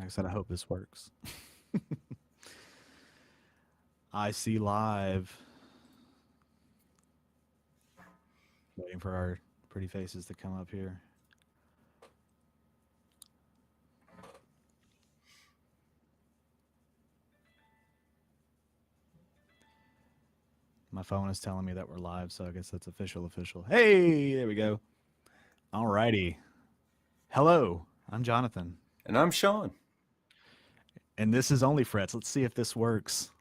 I said, I hope this works. I see live. Waiting for our pretty faces to come up here. My phone is telling me that we're live, so I guess that's official. Hey, there we go. All righty. Hello, I'm Jonathan. And I'm Sean. And this is OnlyFrets. Let's see if this works.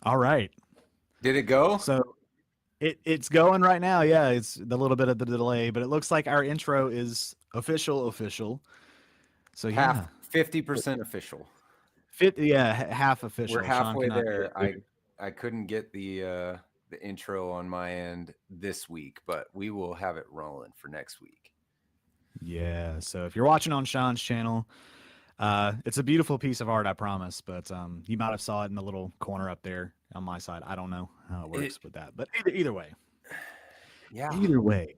All right. Did it go? So it's going right now. Yeah, it's a little bit of the delay, but it looks like our intro is official. So yeah, 50% official. Half official. We're halfway there. I couldn't get the intro on my end this week, but we will have it rolling for next week. Yeah. So if you're watching on Sean's channel, it's a beautiful piece of art, I promise. But you might have saw it in the little corner up there on my side. I don't know how it works with that, but either way. Yeah. Either way.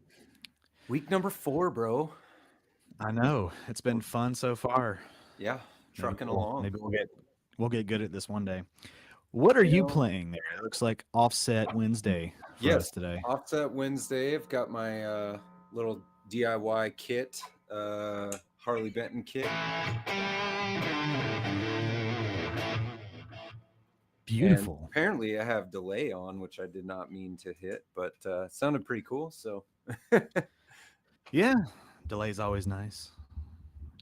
Week number 4, bro. I know it's been fun so far. Yeah, trucking along. Maybe we'll get good at this one day. What are you playing there? It looks like Offset Wednesday for us today. Offset Wednesday. I've got my little DIY kit, Harley Benton kit. Beautiful. And apparently I have delay on, which I did not mean to hit, but it sounded pretty cool. So yeah, delay's always nice.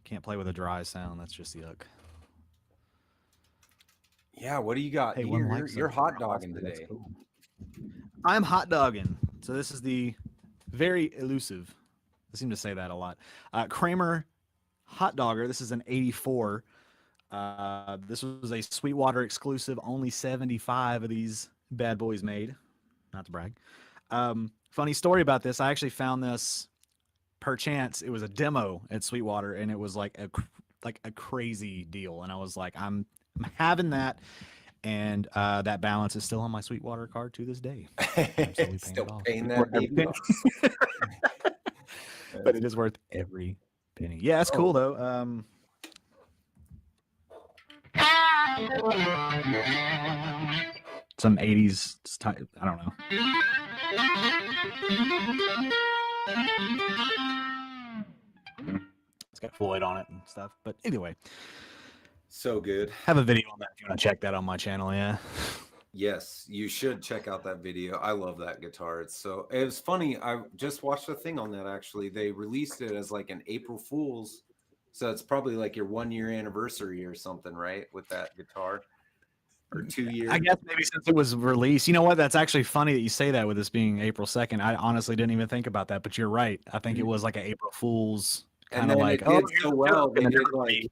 Can't play with a dry sound. That's just yuck. Yeah, what do you got? Hey, you're hot dogging today. Cool. I'm hot dogging. So this is the very elusive, I seem to say that a lot, Kramer Hot Dogger. This is an 84. This was a Sweetwater exclusive. Only 75 of these bad boys made. Not to brag. Funny story about this. I actually found this per chance. It was a demo at Sweetwater, and it was like a crazy deal. And I was like, I'm having that, and that balance is still on my Sweetwater card to this day. Still paying that baby off. But it is worth every penny. Yeah, it's cool though. Some 80s type, I don't know. It's got Floyd on it and stuff. But anyway. So good. Have a video on that if you want to check that on my channel, yeah. Yes, you should check out that video. I love that guitar. It was funny. I just watched a thing on that actually. They released it as like an April Fool's. So it's probably like your 1-year anniversary or something, right? With that guitar. Or 2 years. I guess maybe since it was released. You know what? That's actually funny that you say that with this being April 2nd. I honestly didn't even think about that, but you're right. I think it was like an April Fool's kind of like, it did so well. They did like,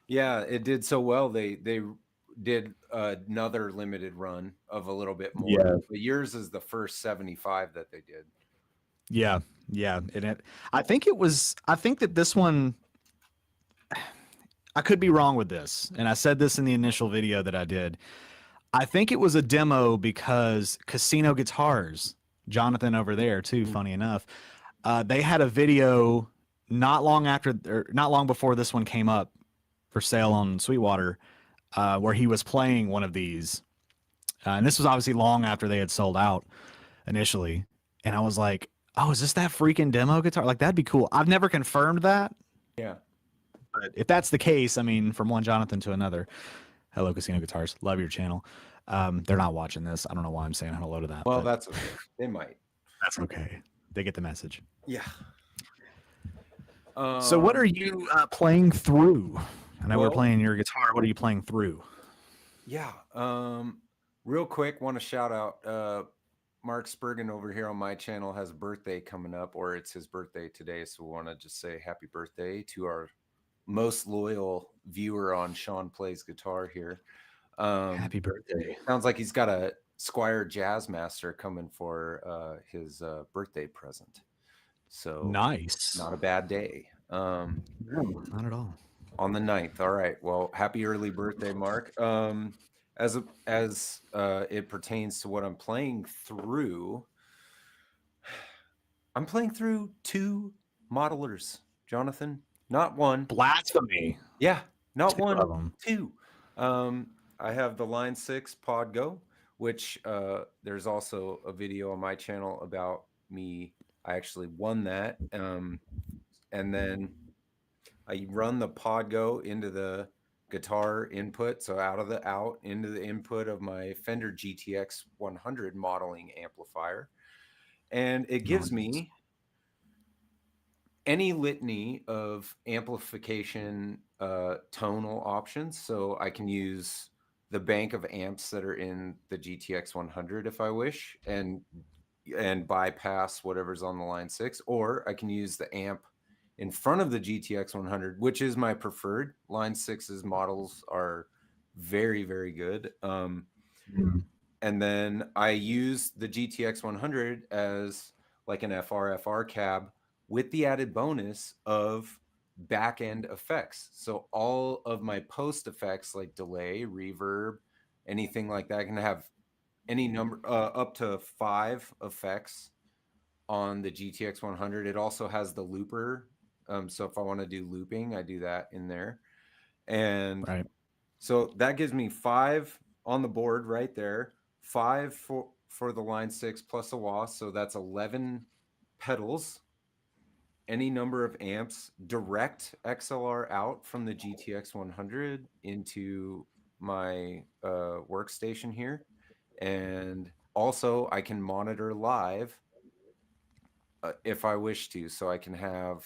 yeah, it did so well. They did another limited run of a little bit more. Yeah. But yours is the first 75 that they did. Yeah. And I think that this one, I could be wrong with this, and I said this in the initial video that I did. I think it was a demo because Casino Guitars, Jonathan over there too, funny enough, they had a video not long before this one came up for sale on Sweetwater, where he was playing one of these, and this was obviously long after they had sold out initially. And I was like, "Oh, is this that freaking demo guitar? Like that'd be cool." I've never confirmed that. Yeah. But if that's the case, I mean, from one Jonathan to another, hello, Casino Guitars. Love your channel. They're not watching this. I don't know why I'm saying hello to that. Well, that's okay. They might. That's okay. They get the message. Yeah. So what are you playing through? I know we're playing your guitar. What are you playing through? Yeah. Real quick, want to shout out Mark Spurgeon over here on my channel has a birthday coming up, or it's his birthday today. So we want to just say happy birthday to our most loyal viewer on Sean Plays Guitar here. Happy birthday. Sounds like he's got a Squire Jazzmaster coming for his birthday present. So nice. Not a bad day. No, not at all. On the 9th. All right. Well, happy early birthday, Mark. As it pertains to what I'm playing through, I'm playing through 2 modelers, Jonathan. Not one. Blasphemy. Yeah, not 2 of one, them. 2. I have the Line 6 Pod Go, which there's also a video on my channel about me. I actually won that. And then I run the Pod Go into the guitar input, so out into the input of my Fender GTX 100 modeling amplifier, and it gives Nice. me any litany of amplification tonal options. So I can use the bank of amps that are in the GTX 100 if I wish, and bypass whatever's on the Line 6, or I can use the amp in front of the GTX 100, which is my preferred. Line 6's models are very, very good. Mm. And then I use the GTX 100 as like an FR cab with the added bonus of back end effects. So all of my post effects like delay, reverb, anything like that, can have any number up to 5 effects on the GTX 100. It also has the looper. So if I want to do looping, I do that in there. And Right. so that gives me 5 on the board right there, 5 for the Line 6 plus a wah. So that's 11 pedals, any number of amps, direct XLR out from the GTX 100 into my workstation here. And also I can monitor live if I wish to. So I can have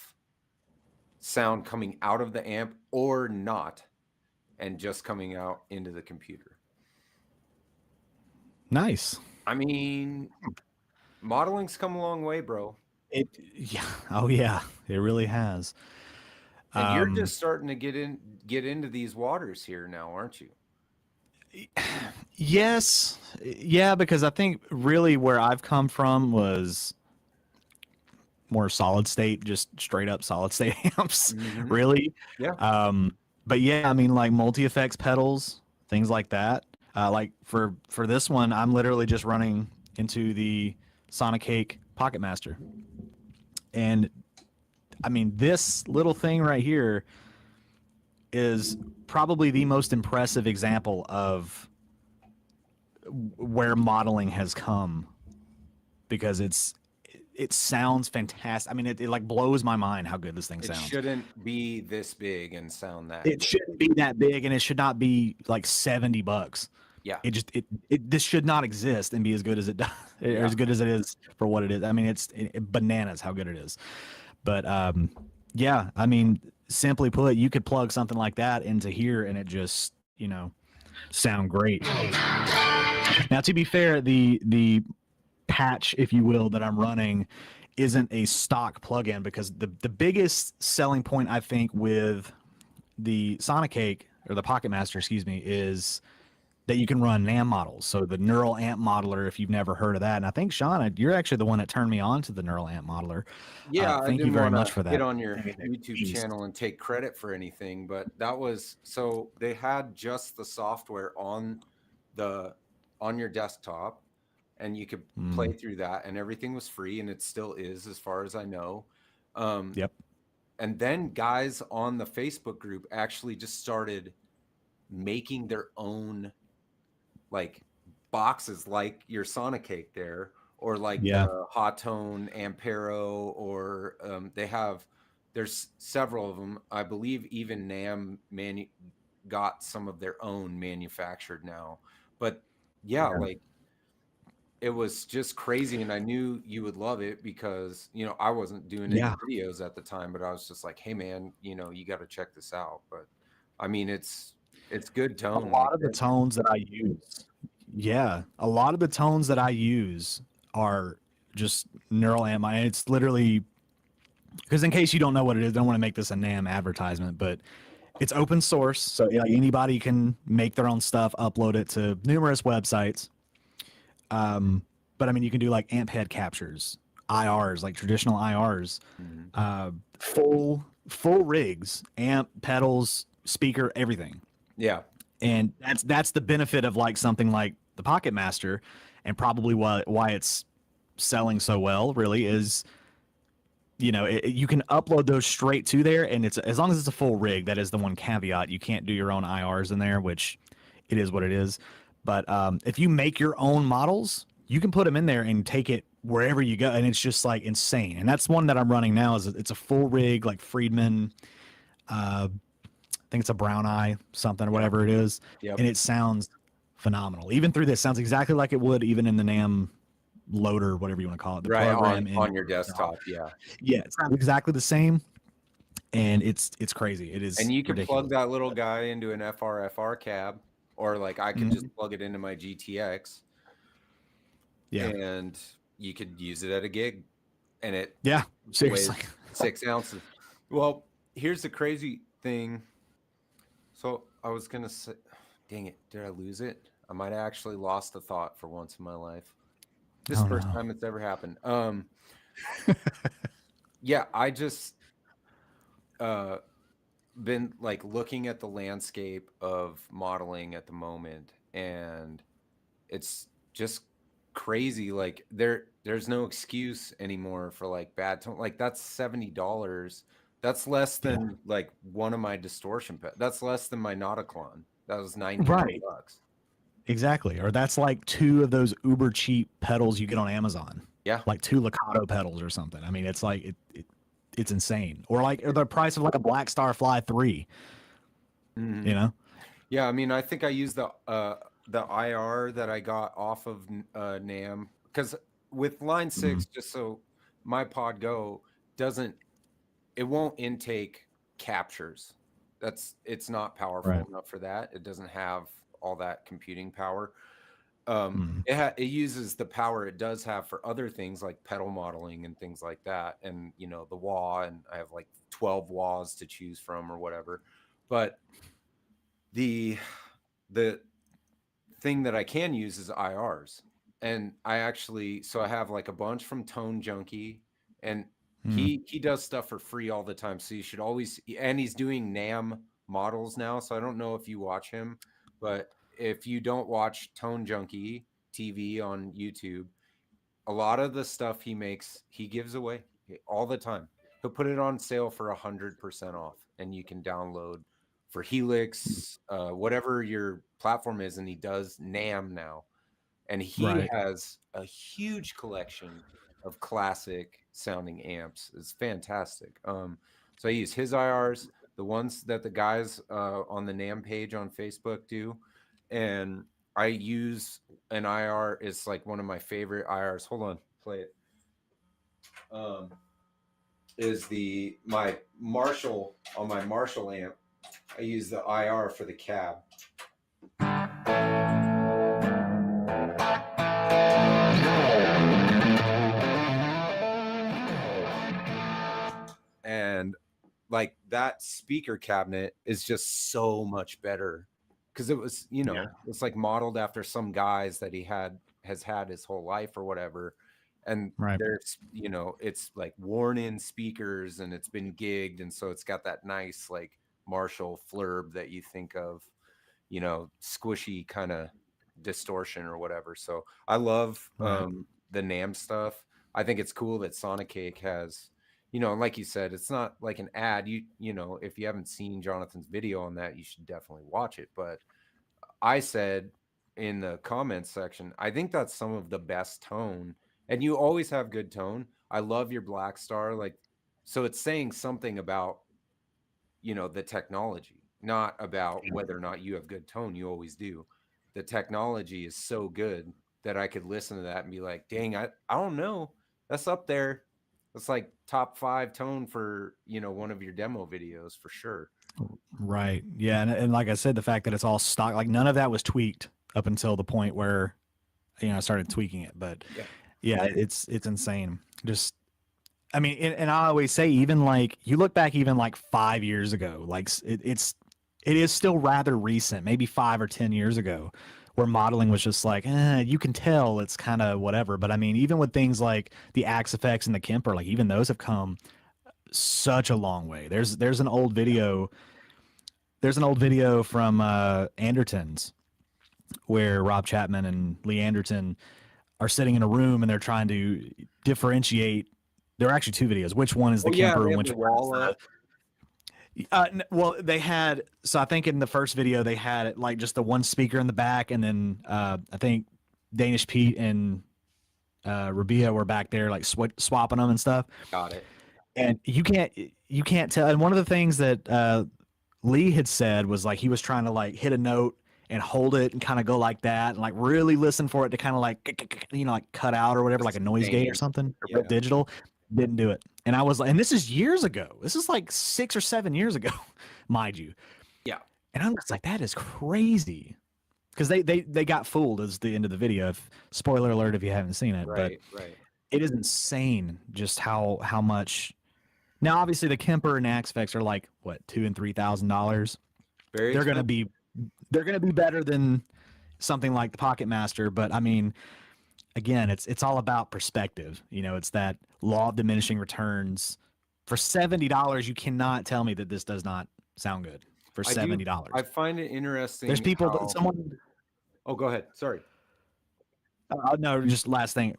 sound coming out of the amp or not, and just coming out into the computer. Nice. I mean, modeling's come a long way, bro. Yeah. Oh yeah. It really has. And you're just starting to get into these waters here now, aren't you? Yes. Yeah, because I think really where I've come from was more solid state, just straight up solid state amps, really. Yeah. But yeah, I mean like multi effects pedals, things like that. Like for this one, I'm literally just running into the Sonic Cake Pocket Master. And I mean, this little thing right here is probably the most impressive example of where modeling has come, because it sounds fantastic. I mean, it like blows my mind how good this thing sounds. It shouldn't be this big and sound that It good. shouldn't be that big, and it should not be like $70. Yeah. It this should not exist and be as good as it does, or as good as it is for what it is. I mean, it's bananas how good it is. But yeah, I mean, simply put, you could plug something like that into here and it just, sound great. Now, to be fair, the patch, if you will, that I'm running isn't a stock plugin, because the biggest selling point I think with the Sonic Cake, or the Pocket Master, excuse me, is that you can run NAM models. So the Neural Amp Modeler, if you've never heard of that. And I think, Sean, you're actually the one that turned me on to the Neural Amp Modeler. Yeah, I Thank you didn't very want much to for that. get on your YouTube channel and take credit for anything, but that was, so they had just the software on your desktop, and you could play through that, and everything was free, and it still is, as far as I know. Yep. And then guys on the Facebook group actually just started making their own like boxes, like your Sonic Cake there, or like the Hot Tone Ampero, or there's several of them. I believe even NAM got some of their own manufactured now. But yeah, like it was just crazy, and I knew you would love it because I wasn't doing any videos at the time, but I was just like, hey man, you got to check this out. But I mean, it's good tone. A lot of the tones that I use, a lot of the tones that I use are just Neural Amp. It's literally, because in case you don't know what it is, I don't want to make this a NAM advertisement, but it's open source, so anybody can make their own stuff, upload it to numerous websites. But I mean, you can do like amp head captures, IRs, like traditional IRs, full full rigs, amp, pedals, speaker, everything. Yeah. And that's the benefit of like something like the Pocket Master, and probably why it's selling so well. Really is, you can upload those straight to there, and it's as long as it's a full rig. That is the one caveat. You can't do your own IRs in there, which it is what it is. But if you make your own models, you can put them in there and take it wherever you go, and it's just like insane. And that's one that I'm running now. Is it's a full rig like Friedman. I think it's a Brown Eye something or whatever it is, Yep. and it sounds phenomenal. Even through this, sounds exactly like it would even in the NAM loader, whatever you want to call it, the Right program on your desktop. Yeah. Yeah, it sounds exactly the same, and it's crazy. It is, And you can ridiculous. plug that little guy into an FR cab, or like I could just plug it into my GTX. Yeah, and you could use it at a gig, and it seriously weighs 6 ounces. Well, here's the crazy thing. So I was gonna say, dang it, did I lose it? I might have actually lost a thought for once in my life. This first time it's ever happened. Yeah, I just been like looking at the landscape of modeling at the moment, and it's just crazy. Like there's no excuse anymore for like bad tone. Like that's $70. That's less than like one of my distortion that's less than my Nauticlon. That was $99. Exactly. Or that's like 2 of those uber cheap pedals you get on Amazon. Yeah. Like 2 Lakato pedals or something. I mean, it's like it's insane. Or like the price of like a Black Star Fly 3. Mm-hmm. Yeah, I mean, I think I used the IR that I got off of NAM, because with line 6, just so my Pod Go it won't intake captures. It's not powerful enough for that. It doesn't have all that computing power. It uses the power it does have for other things like pedal modeling and things like that, and the wah, and I have like 12 wahs to choose from or whatever. But the thing that I can use is IRs, and I have like a bunch from Tone Junkie, and he does stuff for free all the time, so you should always, and he's doing NAM models now, so I don't know if you watch him, but if you don't watch Tone Junkie TV on YouTube, a lot of the stuff he makes, he gives away all the time. He'll put it on sale for 100% off, and you can download for Helix, whatever your platform is, and he does NAM now. And he has a huge collection of classic sounding amps. It's fantastic. So I use his IRs, the ones that the guys on the NAM page on Facebook do, and I use an IR. It's like one of my favorite IRs. Hold on, play it. Is my Marshall, on my Marshall amp, I use the IR for the cab. And like that speaker cabinet is just so much better, because it was, it's like modeled after some guys that he has had his whole life or whatever. And there's, it's like worn in speakers, and it's been gigged. And so it's got that nice like Marshall flurb that you think of, squishy kind of distortion or whatever. So I love the NAM stuff. I think it's cool that Sonic Cake has, like you said, it's not like an ad. If you haven't seen Jonathan's video on that, you should definitely watch it. But I said in the comments section, I think that's some of the best tone, and you always have good tone. I love your Black Star. Like, so it's saying something about, the technology, not about whether or not you have good tone. You always do. The technology is so good that I could listen to that and be like, dang, I don't know. That's up there. It's like top 5 tone for, one of your demo videos for sure. Right. Yeah. And like I said, the fact that it's all stock, like none of that was tweaked up until the point where, I started tweaking it. But yeah, it's insane. Just, I mean, and I always say, even like you look back, even like 5 years ago, like it is still rather recent, maybe 5 or 10 years ago, where modeling was just like, you can tell it's kind of whatever. But I mean, even with things like the Axe Effects and the Kemper, like even those have come such a long way. There's an old video. There's an old video from Andertons where Rob Chapman and Lee Anderton are sitting in a room and they're trying to differentiate. There are actually two videos. Which one is the Oh yeah, Kemper they and have which the one is wall the up. well, they had, so I think in the first video they had it like just the one speaker in the back, and then I think Danish Pete and Rabia were back there like swapping them and stuff. Got it. And you can't tell. And one of the things that Lee had said was like he was trying to like hit a note and hold it and kind of go like that and like really listen for it to kind of like like cut out or whatever, like a noise gate or Sustain. something, or Yeah. digital. Didn't do it. And I was like, and this is years ago. This is like 6 or 7 years ago, mind you. Yeah. And I'm just like, that is crazy. Because they got fooled as the end of the video. Spoiler alert if you haven't seen it, but Right. it is insane just how much. Now, obviously, the Kemper and Axe Effects are like what $2,000 and $3,000. Very They're gonna expensive. be better than something like the Pocket Master, but I mean, again, it's all about perspective. It's that law of diminishing returns. For $70, you cannot tell me that this does not sound good. For $70, I find it interesting. there's people that someone. Oh, go ahead. Sorry. No, just last thing.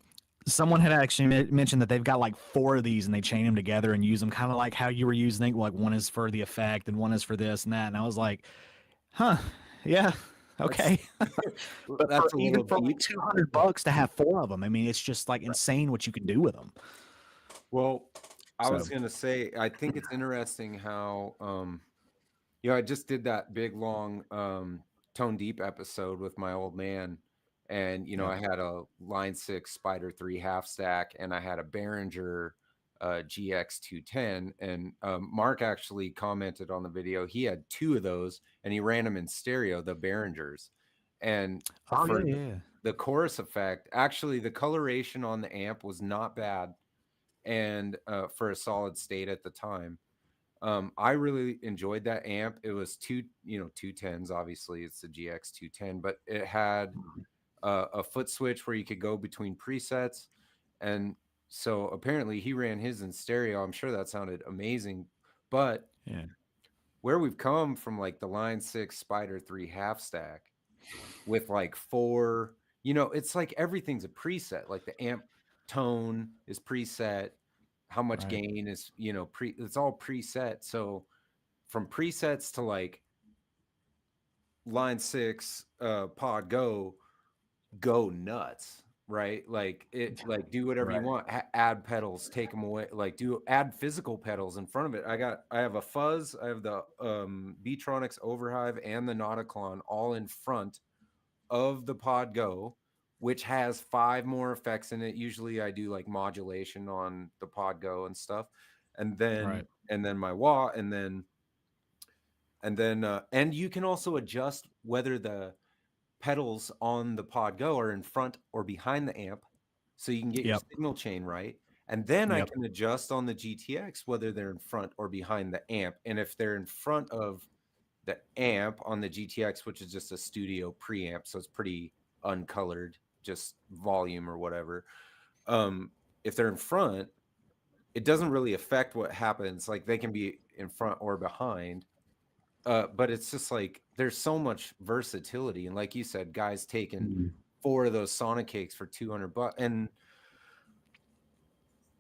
Someone had actually mentioned that they've got like 4 of these and they chain them together and use them kind of like how you were using it. Like one is for the effect and one is for this and that. And I was like, huh, yeah, okay. But That's a even little for like deep. $200 to have 4 of them, I mean, it's just like insane what you can do with them. Well, I was So- gonna say, I think it's interesting how I just did that big long Tone Deep episode with my old man. And Yeah. I had a Line 6 Spider 3 half stack, and I had a Behringer GX 210. And Mark actually commented on the video. He had 2 of those, and he ran them in stereo, the Behringers. And for the chorus effect, actually, the coloration on the amp was not bad, and for a solid state at the time. I really enjoyed that amp. It was 210s. Obviously, it's the GX 210, but it had a foot switch where you could go between presets. And so apparently he ran his in stereo. I'm sure that sounded amazing. But Yeah. where we've come from, like the Line 6 Spider 3 half stack with like 4, it's like everything's a preset. Like the amp tone is preset, how much Right. gain is, it's all preset. So from presets to like Line 6 pod go nuts, right? Like do whatever you Right. want. Add pedals, take them away, like add physical pedals in front of it. I have a fuzz, I have the Beatronics Overhive and the Nauticlon all in front of the pod go, which has 5 more effects in it. Usually I do like modulation on the pod go and stuff, and then my wah, and then and you can also adjust whether the pedals on the pod go are in front or behind the amp, so you can get your signal chain right. And then I can adjust on the GTX whether they're in front or behind the amp. And if they're in front of the amp on the GTX, which is just a studio preamp, so it's pretty uncolored, just volume or whatever. If they're in front, it doesn't really affect what happens. Like they can be in front or behind. But it's just like there's so much versatility, and like you said, guys taking 4 of those Sonic cakes for $200, and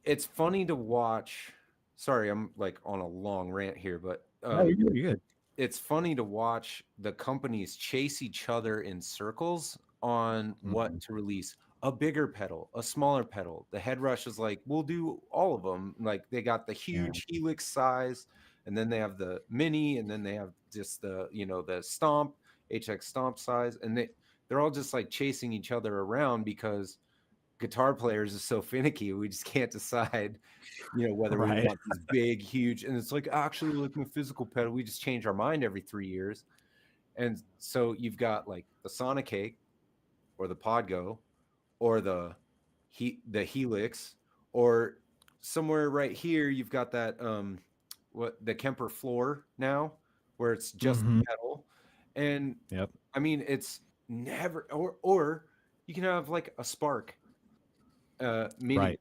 it's funny to watch. Sorry, I'm like on a long rant here, but You're good. it's funny to watch the companies chase each other in circles on what to release. A bigger pedal, a smaller pedal. The Headrush is like, we'll do all of them. Like they got the huge Helix size, and then they have the mini, and then they have just the the Stomp HX Stomp size, and they're all just like chasing each other around because guitar players are so finicky. We just can't decide whether we want these big, huge, and it's like, actually, like my physical pedal, we just change our mind every 3 years. And so you've got like the Sonic Cake or the Podgo or the Helix, or somewhere right here you've got that the Kemper floor now, where it's just the pedal. And I mean, it's never, or you can have like a Spark mini,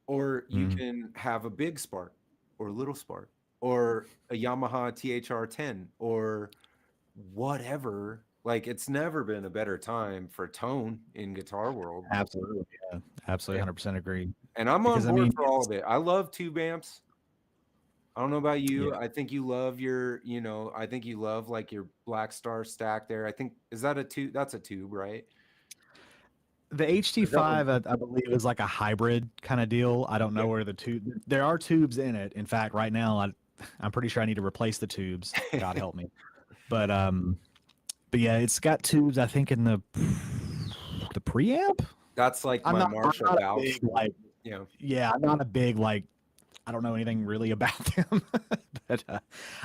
or you can have a big Spark. or a Little Spark or a Yamaha THR-10 or whatever. Like it's never been a better time for tone in guitar world. Absolutely, yeah, absolutely, Yeah. 100% agree. And I'm on Because I board mean, for all of it. I love tube amps. I don't know about yeah, you. I think you love your, I think you love like your Black Star stack there. I think is that a tube? That's a tube, right? the Is that one? HT5, I believe, is like a hybrid kind of deal. I don't Yeah. know where the tube. There are tubes in it. In fact, right now, I'm pretty sure I need to replace the tubes. God help me. But but yeah, it's got tubes. I think in the preamp. That's like I'm my not. I'm Marshall not a valves. big like. Yeah. Yeah, I'm not a big like. I don't know anything really about them, but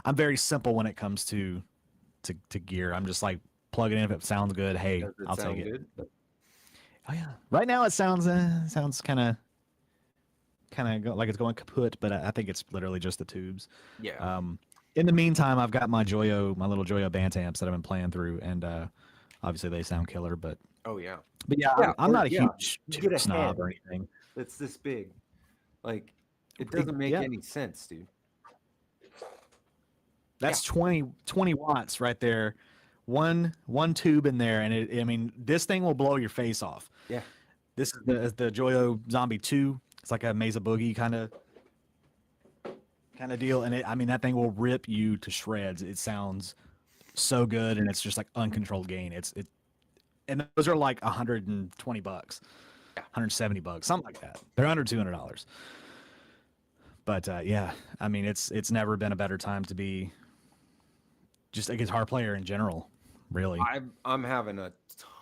I'm very simple when it comes to gear. I'm just like plug it in if it sounds good. Hey, Does it I'll take sound it. good? Oh yeah. Right now it sounds kind of like it's going kaput, but I think it's literally just the tubes. Yeah. Um, in the meantime, I've got my little Joyo band amps that I've been playing through, and obviously they sound killer. Oh yeah. But yeah, Yeah. I'm Or not a yeah. huge You get tube a snob head or anything. that's this big. Like it doesn't make Yeah, any sense, dude. Yeah. that's 20 watts right there. One tube in there, and I mean, this thing will blow your face off. Yeah. This is the Joyo Zombie 2. It's like a Mesa Boogie kind of deal, and I mean that thing will rip you to shreds. It sounds so good, and it's just like uncontrolled gain. And those are like $120, $170, something like that. They're under $200. But yeah, I mean it's never been a better time to be just a guitar player in general, really. I'm having a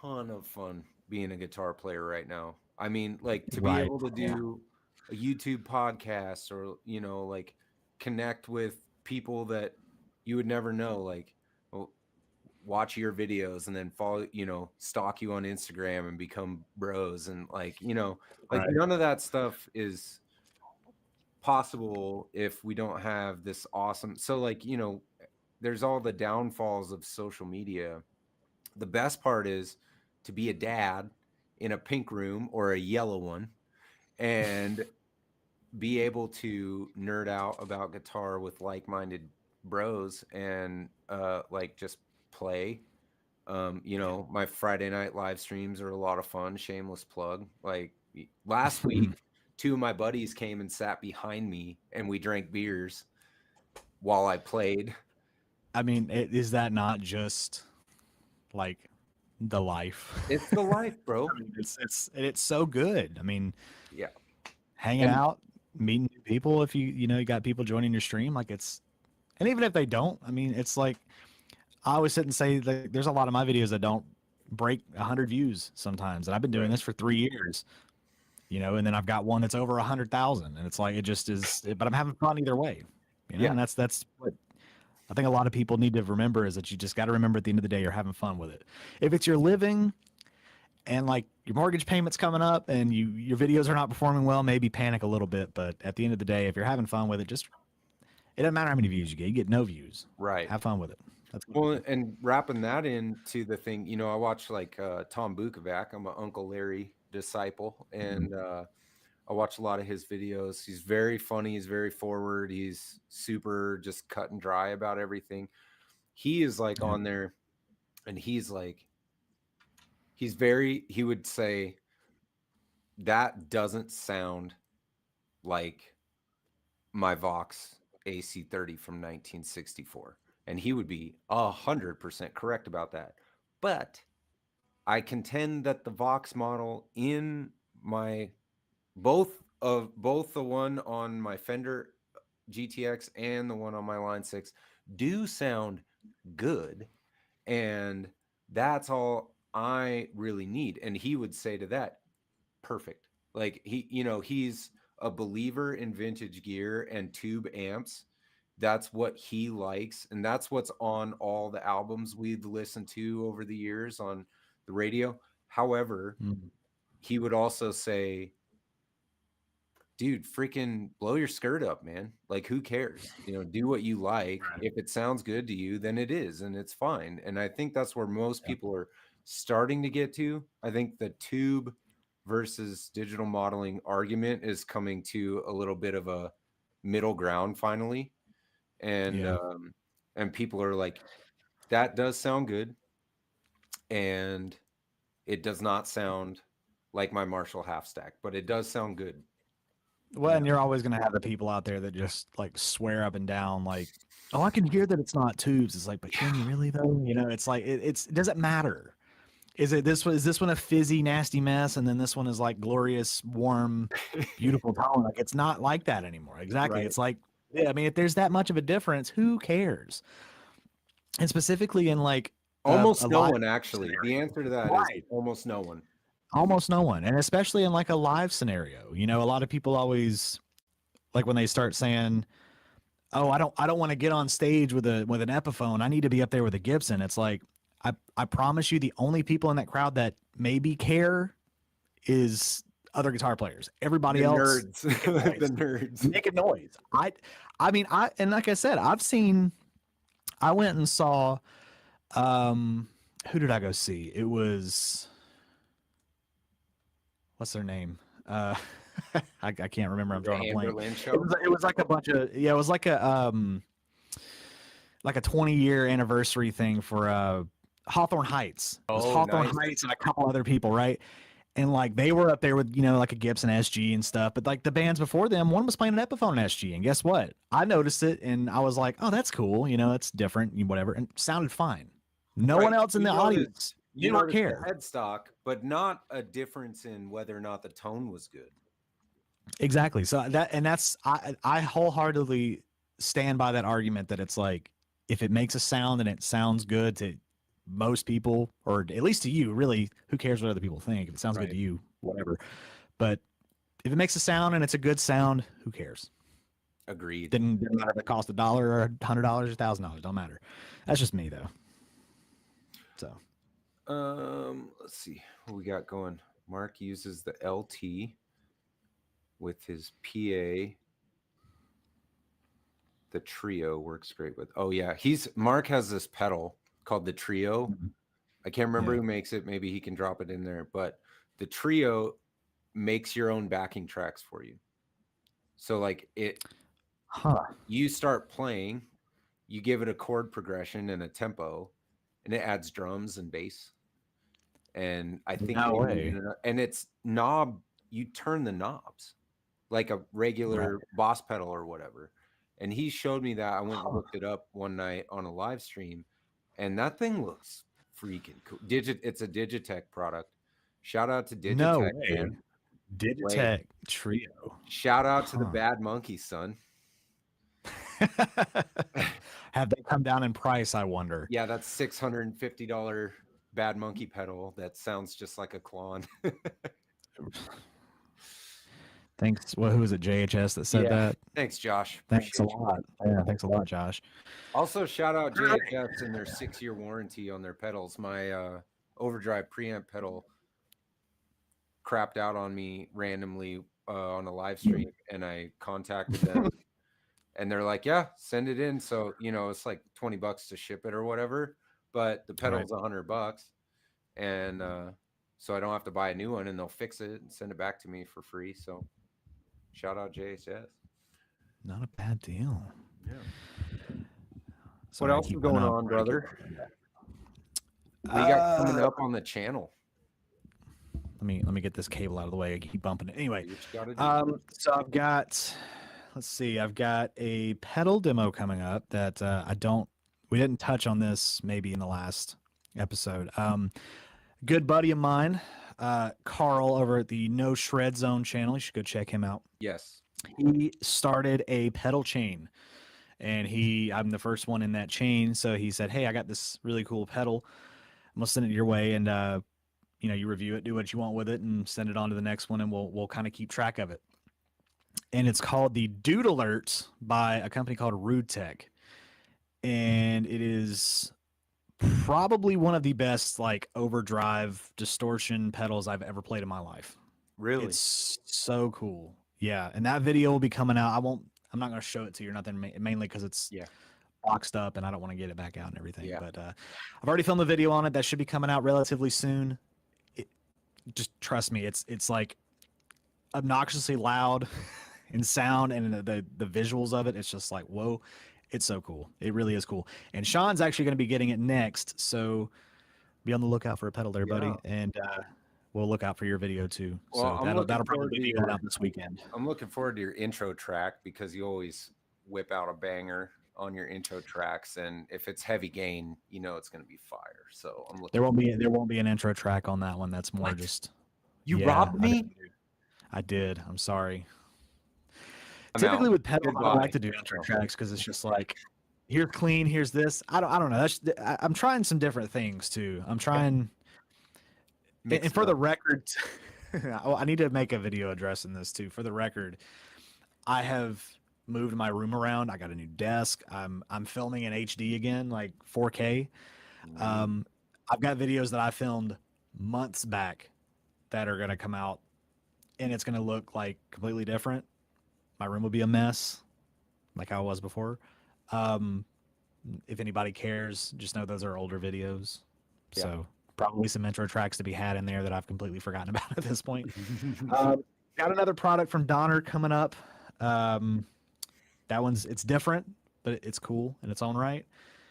ton of fun being a guitar player right now. I mean, like to be Right. able to Yeah. do a YouTube podcast or like connect with people that you would never know, like well, watch your videos and then follow, stalk you on Instagram and become bros and like Right. none of that stuff is possible if we don't have this awesome. So like, there's all the downfalls of social media. The best part is to be a dad in a pink room or a yellow one and be able to nerd out about guitar with like-minded bros and like just play. My Friday night live streams are a lot of fun. Shameless plug. Like last week, two of my buddies came and sat behind me and we drank beers while I played. I mean, is that not just like the life? It's the life, I bro. mean, it's so good. I mean, Yeah. hanging And out, meeting new people. If you got people joining your stream, like and even if they don't, I mean, it's like I always sit and say that there's a lot of my videos that don't break 100 views sometimes, and I've been doing right. this for 3 years. And then I've got one that's over 100,000, and it's like it just is. But I'm having fun either way, Yeah. and that's what I think a lot of people need to remember is that you just got to remember at the end of the day you're having fun with it. If it's your living and like your mortgage payment's coming up and your videos are not performing well, maybe panic a little bit. But at the end of the day, if you're having fun with it, it doesn't matter how many views you get no views. Right. Have fun with it. That's Well, and wrapping that into the thing, I watch like Tom Bukovac. I'm an Uncle Larry disciple, and I watch a lot of his videos. He's very funny. He's very forward. He's super just cut and dry about everything. He is like yeah. on there, and he would say that doesn't sound like my Vox AC30 from 1964. And he would be 100% correct about that. But I contend that the Vox model in my both the one on my Fender GTX and the one on my Line 6 do sound good, and that's all I really need. And he would say to that, perfect. Like he's a believer in vintage gear and tube amps. That's what he likes, and that's what's on all the albums we've listened to over the years on the radio. However, he would also say, dude, freaking blow your skirt up, man. Like, who cares? Do what you like. Right. If it sounds good to you, then it is, and it's fine. And I think that's where most people are starting to get to. I think the tube versus digital modeling argument is coming to a little bit of a middle ground finally, and Yeah. and people are like, that does sound good, and it does not sound like my Marshall half stack, but it does sound good. Well, and you're always gonna have the people out there that just like swear up and down, like, "Oh, I can hear that it's not tubes." It's like, but can you really though? You know, it's like it doesn't matter. Is it this one? Is this one a fizzy, nasty mess, and then this one is like glorious, warm, beautiful tone? Like it's not like that anymore. Exactly. Right. It's like, yeah, I mean, if there's that much of a difference, who cares? And specifically in like Almost a no live one, actually. The answer to that is right, almost no one. almost no one, and especially in like a live scenario. You know, a lot of people always like when they start saying, "Oh, I don't want to get on stage with an Epiphone. I need to be up there with a Gibson." It's like I promise you, the only people in that crowd that maybe care is other guitar players. Everybody The else, nerds. The nerds. making noise. I mean, and like I said, I went and saw, who did I go see? It was, what's their name? I can't remember. I'm The drawing a blank. Amberlin It show. was like a bunch of, yeah, it was like a 20-year anniversary thing for Hawthorne Heights. It was Hawthorne Nice. Heights and a couple other people, right? And like they were up there with, you know, like a Gibson SG and stuff, but like the bands before them, one was playing an Epiphone SG, and guess what? I noticed it and I was like, oh, that's cool, you know, it's different, whatever, and sounded fine. No one else in the audience You did not noticed the care. headstock, but not a difference in whether or not the tone was good. Exactly. So that's I wholeheartedly stand by that argument that it's like if it makes a sound and it sounds good to most people, or at least to you, really, who cares what other people think? If it sounds good to Right. you, whatever. But if it makes a sound and it's a good sound, who cares? Agreed. Didn't matter if it cost $1 or $100 or $1,000. Don't matter. That's just me though. So Let's see what we got going. Mark uses the LT with his PA. The Trio works great with. Oh yeah, Mark has this pedal called the Trio. I can't remember who makes it. Maybe he can drop it in there. But the Trio makes your own backing tracks for you. So like you start playing, you give it a chord progression and a tempo, and it adds drums and bass. And I think and it's knob. You turn the knobs like a regular Boss pedal or whatever. And he showed me that. I went and looked it up one night on a live stream, and that thing looks freaking cool. It's a Digitech product. Shout out to Digitech. No way. Man. Digitech Trio. Shout out to the Bad Monkey, son. Have they come down in price, I wonder? Yeah, that's $650 Bad Monkey pedal that sounds just like a Klon. Thanks. Well, who was it? JHS that said that? Thanks, Josh. Thanks a lot. Yeah, thanks a lot, Josh. Also, shout out JHS and their 6-year warranty on their pedals. My overdrive preamp pedal crapped out on me randomly on a live stream, and I contacted them, and they're like, "Yeah, send it in." So it's like $20 to ship it or whatever, but the pedal's $100, and so I don't have to buy a new one, and they'll fix it and send it back to me for free. So. Shout out JHS. Not a bad deal. Yeah. Sorry, what else is going on, brother? What you got coming up on the channel? Let me get this cable out of the way. I keep bumping it. Anyway, so I've got a pedal demo coming up that we didn't touch on this maybe in the last episode. Good buddy of mine, Carl over at the No Shred Zone channel. You should go check him out. Yes. He started a pedal chain, and I'm the first one in that chain. So he said, "Hey, I got this really cool pedal. I'm gonna send it your way, and you review it, do what you want with it, and send it on to the next one, and we'll kind of keep track of it." And it's called the Dude Alert by a company called Rude Tech, and it is probably one of the best like overdrive distortion pedals I've ever played in my life. Really? It's so cool. Yeah. And that video will be coming out. I'm not going to show it to you or nothing, mainly because it's boxed up and I don't want to get it back out and everything. Yeah. But I've already filmed a video on it that should be coming out relatively soon. Just trust me, it's like obnoxiously loud. in sound and the visuals of it. It's just like, whoa, it's so cool. It really is cool. And Sean's actually going to be getting it next, so be on the lookout for a pedal there, Yeah. buddy. And we'll look out for your video too. Well, So I'm that'll looking forward probably to be going your out this weekend. I'm looking forward to your intro track because you always whip out a banger on your intro tracks, and if it's heavy gain, you know it's going to be fire. So I'm looking. There won't be an intro track on that one. That's more What? just You yeah. robbed me. I did. I'm sorry. I'm Typically out. with pedals, I don't like Goodbye. to do intro tracks because it's just like here's clean, here's this. I don't know. I'm trying some different things too. I'm trying. Mix And for it the up. record, I need to make a video addressing this too. For the record, I have moved my room around. I got a new desk. I'm filming in HD again, like 4K. I've got videos that I filmed months back that are gonna come out, and it's gonna look like completely different. My room will be a mess, like how it was before. Um, if anybody cares, just know those are older videos. Yeah. So probably some intro tracks to be had in there that I've completely forgotten about at this point. Got another product from Donner coming up. That it's different, but it's cool in its own right.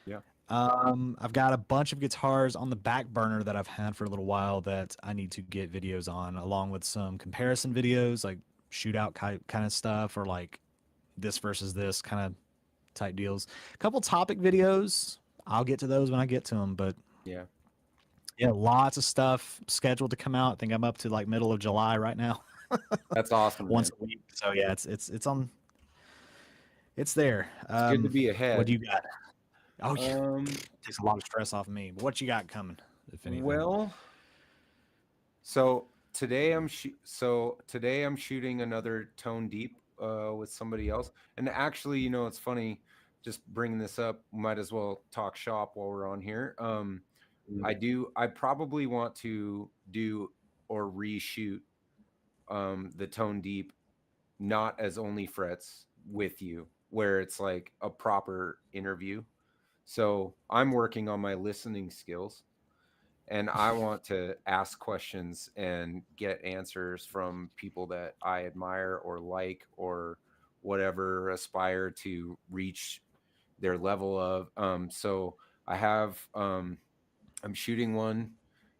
Yeah. I've got a bunch of guitars on the back burner that I've had for a little while that I need to get videos on, along with some comparison videos, like shootout kind of stuff, or like this versus this kind of type deals. A couple topic videos. I'll get to those when I get to them, but Yeah. yeah, lots of stuff scheduled to come out. I think I'm up to like middle of July right now. That's awesome. Once Man. a week. So yeah, it's on. It's there. It's good to be ahead. What do you got? Oh yeah, Um, takes a lot of stress off of me. But what you got coming, if anything? well, so today I'm shooting another Tone Deep with somebody else, and actually, you know, it's funny. Just bringing this up, might as well talk shop while we're on here. I probably want to do or reshoot the Tone Deep, not as OnlyFrets with you, where it's like a proper interview. So I'm working on my listening skills, and I want to ask questions and get answers from people that I admire or like or whatever, aspire to reach their level of. So I have I'm shooting one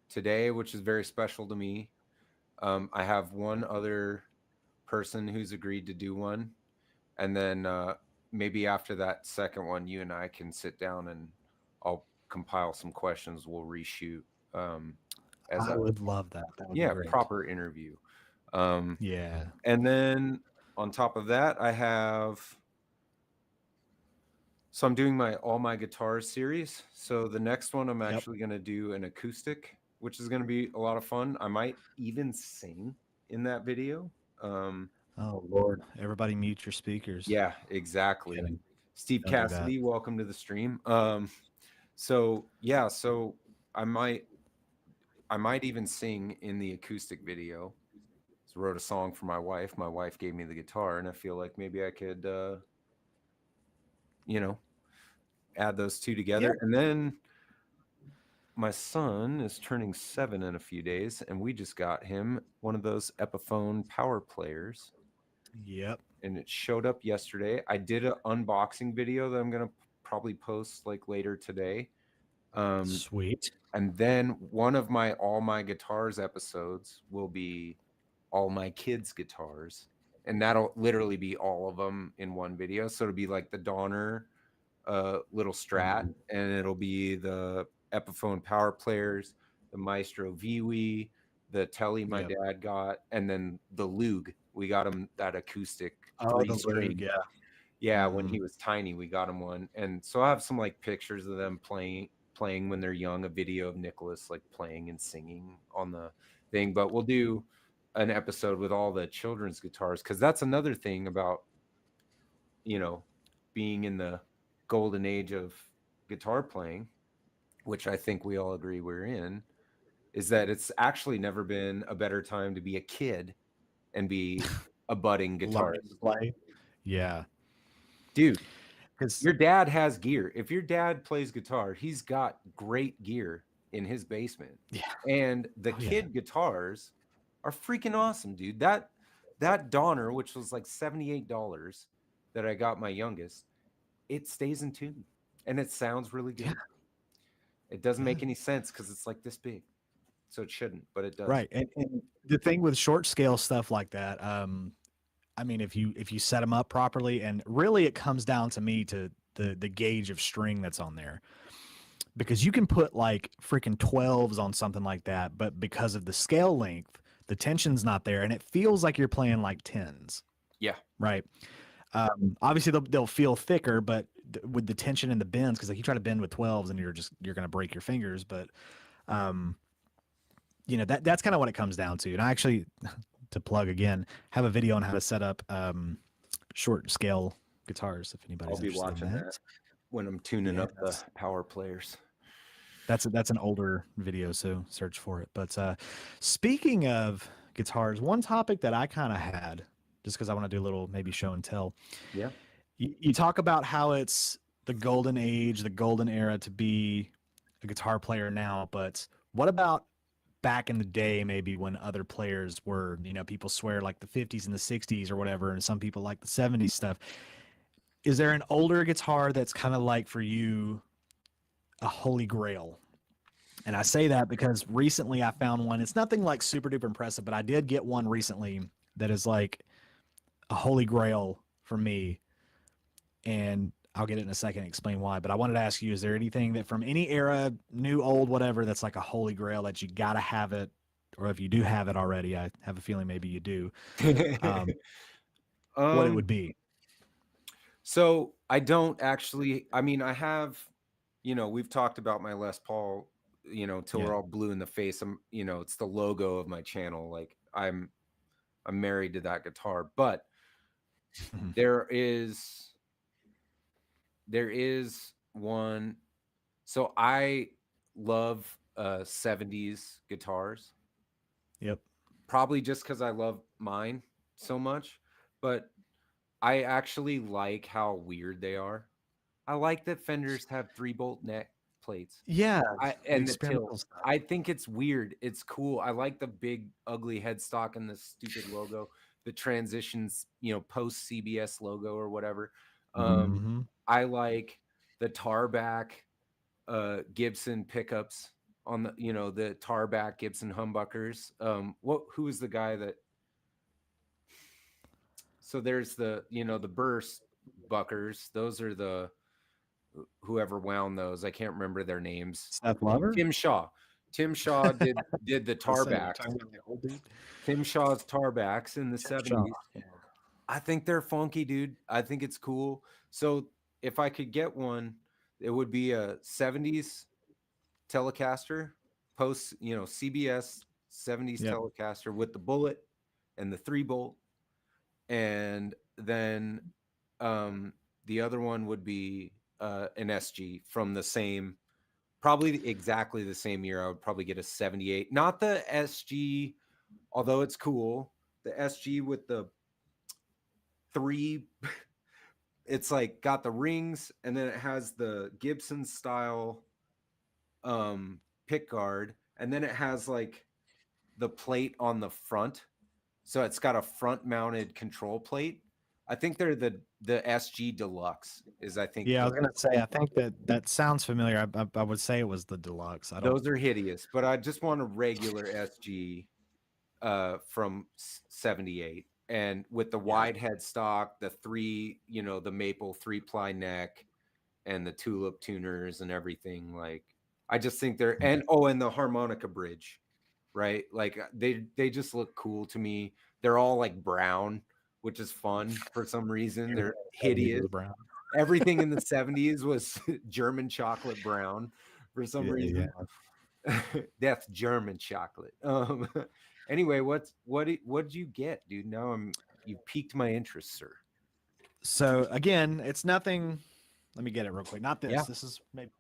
today, which is very special to me. I have one other person who's agreed to do one, and then maybe after that second one, you and I can sit down and I'll compile some questions. We'll reshoot as I would love that. That would be great. proper interview. Yeah. And then on top of that, I have. So I'm doing all my guitars series. So the next one I'm actually going to do an acoustic, which is going to be a lot of fun. I might even sing in that video. Oh Lord, everybody mute your speakers. Yeah, exactly. Kidding. Steve Don't do that. Cassidy, welcome to the stream. So yeah, so I might even sing in the acoustic video. So wrote a song for my wife. My wife gave me the guitar, and I feel like maybe I could add those two together. And then my son is turning 7 in a few days, and we just got him one of those Epiphone power players. Yep. And it showed up yesterday. I did an unboxing video that I'm going to probably post like later today. Sweet. And then one of my All My Guitars episodes will be all my kids' guitars. And that'll literally be all of them in one video. So it'll be like the Donner little Strat, and it'll be the Epiphone power players, the Maestro Viwi, the Telly my dad got, and then the Lug. We got him that acoustic. Oh, the Lug, yeah. When he was tiny, we got him one, and so I have some like pictures of them playing when they're young. A video of Nicholas like playing and singing on the thing. But we'll do an episode with all the children's guitars, because that's another thing about being in the golden age of guitar playing, which I think we all agree we're in, is that it's actually never been a better time to be a kid and be a budding guitarist. Play. Yeah. Dude, because your dad has gear. If your dad plays guitar, he's got great gear in his basement. Yeah. And the kid guitars are freaking awesome, dude. that Donner, which was like $78 that I got my youngest, it stays in tune and it sounds really Yeah. good. It doesn't Yeah. make any sense because it's like this big. So it shouldn't, but it does. Right. And the thing with short scale stuff like that, I mean, if you set them up properly, and really it comes down to me to the gauge of string that's on there, because you can put like freaking 12s on something like that, but because of the scale length, the tension's not there, and it feels like you're playing like 10s. Yeah. Right. Obviously they'll feel thicker, but with the tension and the bends, because like you try to bend with 12s and you're gonna break your fingers, but um, that's kind of what it comes down to. And I actually, to plug again, have a video on how to set up short scale guitars if anybody's I'll be interested watching in that when I'm tuning Yeah, up the power players. That's an older video, so search for it. But speaking of guitars, one topic that I kind of had, just because I want to do a little maybe show and tell. Yeah. You talk about how it's the golden age, the golden era to be a guitar player now, but what about back in the day, maybe when other players were, people swear like the 50s and the 60s or whatever, and some people like the 70s stuff. Is there an older guitar that's kind of like for you a holy grail? And I say that because recently I found one. It's nothing like super duper impressive, but I did get one recently that is like a holy grail for me. And I'll get it in a second and explain why. But I wanted to ask you, is there anything that from any era, new, old, whatever, that's like a holy grail that you got to have it? Or if you do have it already, I have a feeling maybe you do, what it would be. So I don't actually, I mean, I have, we've talked about my Les Paul, till we're all blue in the face. It's the logo of my channel. Like I'm married to that guitar, but there is one. So I love 70s guitars. Yep. Probably just because I love mine so much, but I actually like how weird they are. I like that Fenders have 3-bolt neck plates. Yeah. And the tilt. I think it's weird. It's cool. I like the big ugly headstock and the stupid logo, the transitions, post CBS logo or whatever. I like the tar back Gibson pickups on the the tar back Gibson humbuckers. Who is the guy that? So there's the the burst buckers. Those are the whoever wound those. I can't remember their names. Seth Lover? Tim Shaw. Tim Shaw did the tar backs. Tim Shaw's tar backs in the 70s. Yeah. I think they're funky, dude. I think it's cool. So if I could get one, it would be a 70s Telecaster, post, CBS 70s Yep. Telecaster with the bullet and the 3-bolt. And then the other one would be an SG from the same, probably exactly the same year. I would probably get a 78, not the SG, although it's cool. The SG with the 3, it's like got the rings, and then it has the Gibson style pick guard, and then it has like the plate on the front, so it's got a front mounted control plate. I think they're the SG Deluxe is, I think. Yeah, I was gonna say, I think that sounds familiar. I would say it was the deluxe. Those are hideous, but I just want a regular SG from 78, and with the wide headstock, the 3, the maple 3-ply neck, and the tulip tuners and everything. Like, I just think they're, and the harmonica bridge, right? Like they just look cool to me. They're all like brown, which is fun for some reason. They're hideous. Brown. Everything in the 70s was German chocolate brown for some reason. Yeah. That's German chocolate. Anyway, what did you get, dude? Now you piqued my interest, sir. So again, it's nothing. Let me get it real quick. Not this. Yeah. This is maybe.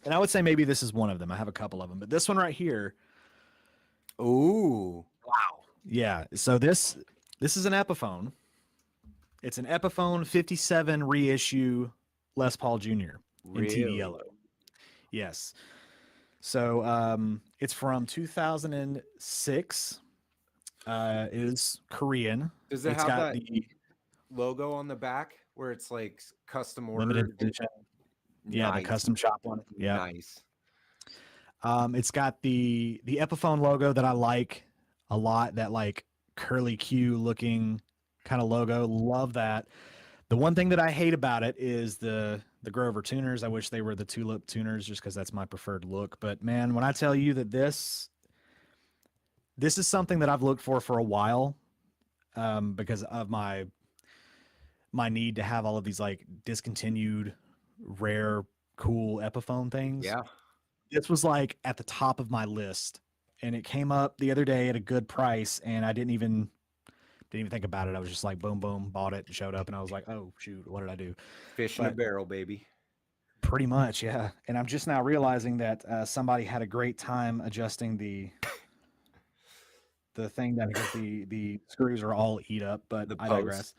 And I would say maybe this is one of them. I have a couple of them, but this one right here. Ooh. Wow. Yeah. So this is an Epiphone. It's an Epiphone 57 reissue Les Paul Jr. in TV yellow. Yes. So it's from 2006. It is Korean. Does it It's have got that the logo on the back where it's like custom limited ordered? edition. Yeah, the Nice, custom shop one. Yeah. nice. It's got the Epiphone logo that I like a lot. That like curly Q looking kind of logo. Love that. The one thing that I hate about it is the Grover tuners. I wish they were the tulip tuners just because that's my preferred look. But man, when I tell you that this is something that I've looked for a while, because of my need to have all of these like discontinued, rare, cool Epiphone things. Yeah, This was like at the top of my list, and it came up the other day at a good price, and I didn't even think about it. I was just like, boom, boom, bought it, showed up, and I was like, oh shoot, what did I do? fish in a But barrel, baby. pretty much, yeah. And I'm just now realizing that somebody had a great time adjusting the thing that because the screws are all eat up. But The I post. digress.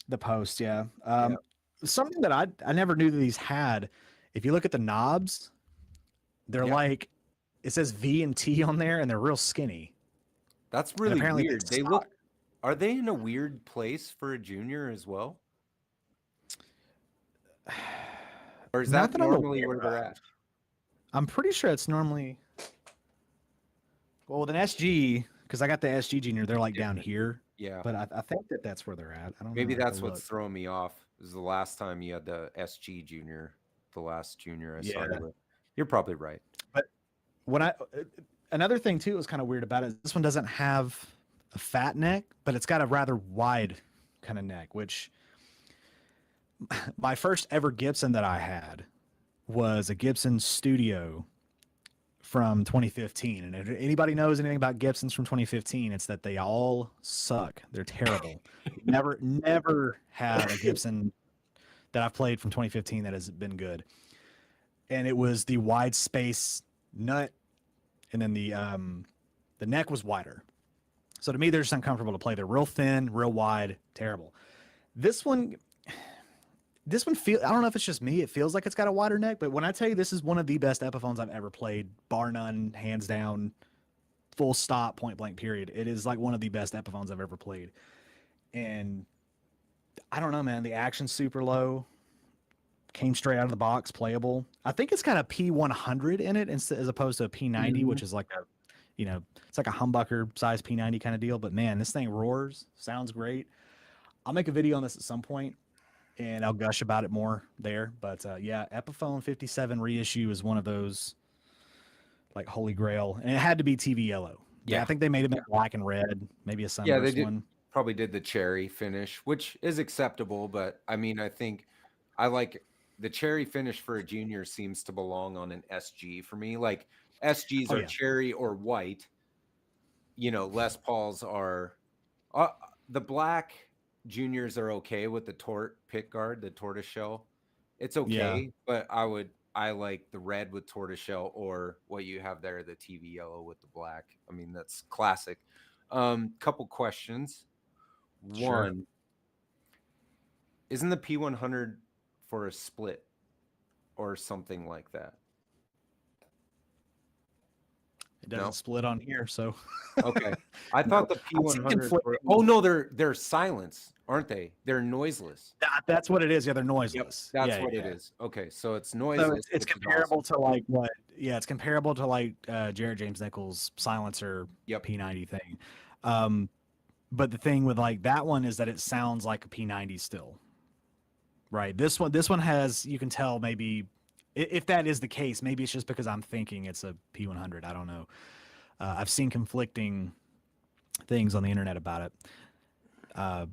The post, yeah. Yeah, Something that I never knew that these had. If you look at the knobs, they're yeah. like it says V and T on there, and they're real skinny. That's And really apparently they weird. They stock. look. Are they in a weird place for a junior as well, or is Not that that I'm normally aware where they're of. at? I'm pretty sure it's normally well with an SG because I got the SG Junior. They're like down Different. here, Yeah, but I think that that's where they're at. I don't know. maybe I have to that's what's look. throwing me off. Is the last time you had the SG junior, the last junior I saw Yeah, you with. You're probably right. but when I another thing too was kind of weird about it. This one doesn't have a fat neck, but it's got a rather wide kind of neck. Which my first ever Gibson that I had was a Gibson Studio from 2015. And if anybody knows anything about Gibsons from 2015, it's that they all suck. They're terrible. Never had a Gibson that I've played from 2015 that has been good. And it was the wide space nut, and then the neck was wider. So to me, they're just uncomfortable to play. They're real thin, real wide, terrible. This one, this one feel. I don't know if it's just me. It feels like it's got a wider neck, but when I tell you this is one of the best Epiphones I've ever played, bar none, hands down, full stop, point blank, period. It is like one of the best Epiphones I've ever played. And I don't know, man. The action's super low. Came straight out of the box, playable. I think it's got a P100 in it as opposed to a P90, Mhm. which is like it's like a humbucker size P90 kind of deal. But man, this thing roars, sounds great. I'll make a video on this at some point, and I'll gush about it more there. But yeah, Epiphone 57 reissue is one of those like holy grail, and it had to be TV yellow. Yeah, I Yeah, think they made it in black and red, maybe a yeah. They sunburst did one. probably did the cherry finish, which is acceptable. But I mean, I think I like the cherry finish for a junior seems to belong on an SG for me. Like SGs Oh are yeah, cherry or white. Les Pauls are uh, the black juniors are okay with the pick guard, the tortoise shell. It's yeah, okay, but I like the red with tortoise shell or what you have there, the TV yellow with the black. I mean, that's classic. Couple questions. sure. One, isn't the P100 for a split or something like that? It No? doesn't split on here, so Okay. I no. thought the I've seen P100s were. conflicting. Oh no, they're silenced, aren't they? They're noiseless. That's what it is. Yeah, they're Yep, noiseless. that's Yeah, what it yeah. is. Okay, so it's So noiseless, it's which is comparable awesome. to like what? Yeah, it's comparable to like Jared James Nichols' silencer Yep. P90 thing. Um, but the thing with like that one is that it sounds like a P90 still, right? This one has you can tell maybe if that is the case, maybe it's just because I'm thinking it's a P100. I don't know. I've seen conflicting things on the internet about it. Uh,